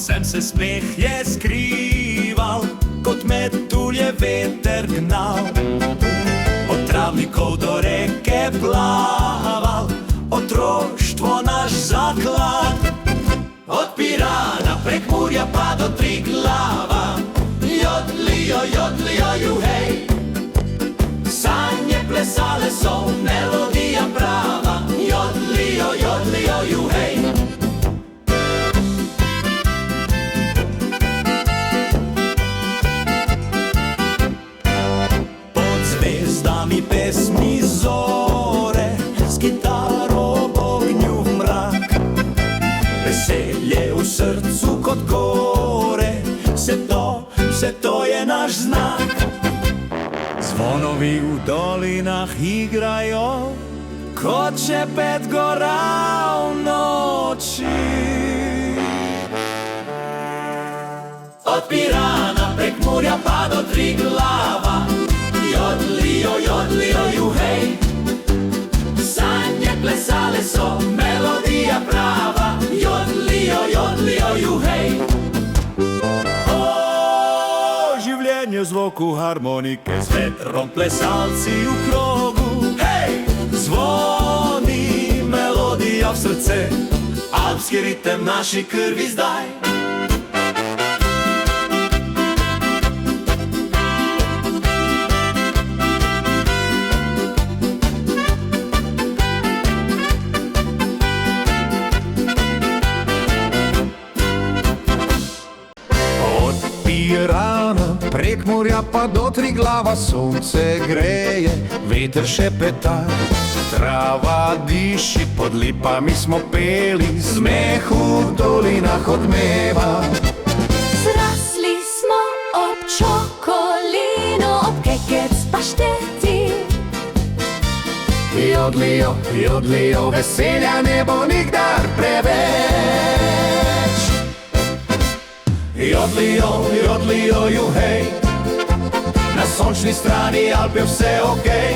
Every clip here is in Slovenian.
sem se smeh je skrival, kot metulje veter gnal. Od travnikov do reke plaval, otroštvo naš zaklad. Od Pirana prek Murja pa do Triglava, jodlijo, juhej. Sanje plesale so, melodija prava, jodlijo, juhej. Pod zvezdami pesmi zore, s kitaro v ognju v mrak. Veselje v srcu kot gore, vse to je naš znak. Zvonovi v dolinah igrajo, kot šepet gora v noči. Od Pirana prek Murja pa do Triglava, jodlijo, juhej. Sanje plesale so, melodija prava, jodlijo, juhej. Življenje zvoku harmonike, s vetrom plesalci v krogu. Hej! Zvoni melodija v srce, alpski ritem naši krvi zdaj. Pirana, prek Murja pa do Triglava, sonce greje, veter šepeta. Trava diši, pod lipami smo peli, smeh v dolinah odmeva. Zrasli smo ob čokolino, ob kekec pašteti. Jodlijo, veselja ne bo nikdar preveč. Jodlijo, juhej. Na sončni strani Alp je vse okej.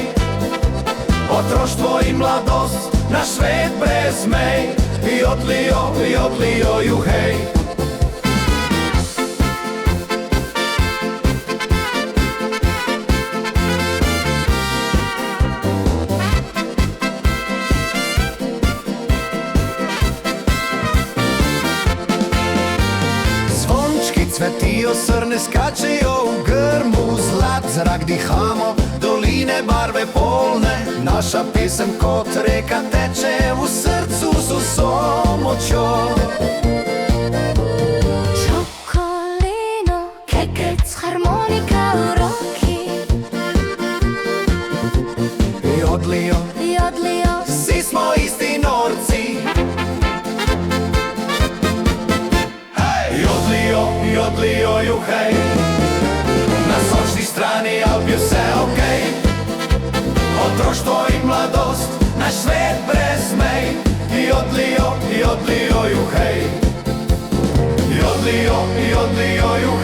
Otroštvo in mladost, naš svet brez mej. Jodlijo, juhej. Cvetijo, srne skačejo v grmu, zlat zrak dihamo, doline barve polne. Naša pesem kot reka teče v srcu z vso močjo. Čokolino, kekec, harmonika v roki. Jodlijo, vsi smo isti norci. Jodlijo, juhej. Na sončni strani Alp je vse okej. Otroštvo in mladost, naš svet brez mej. Jodlijo, juhej. Jodlijo, juhej.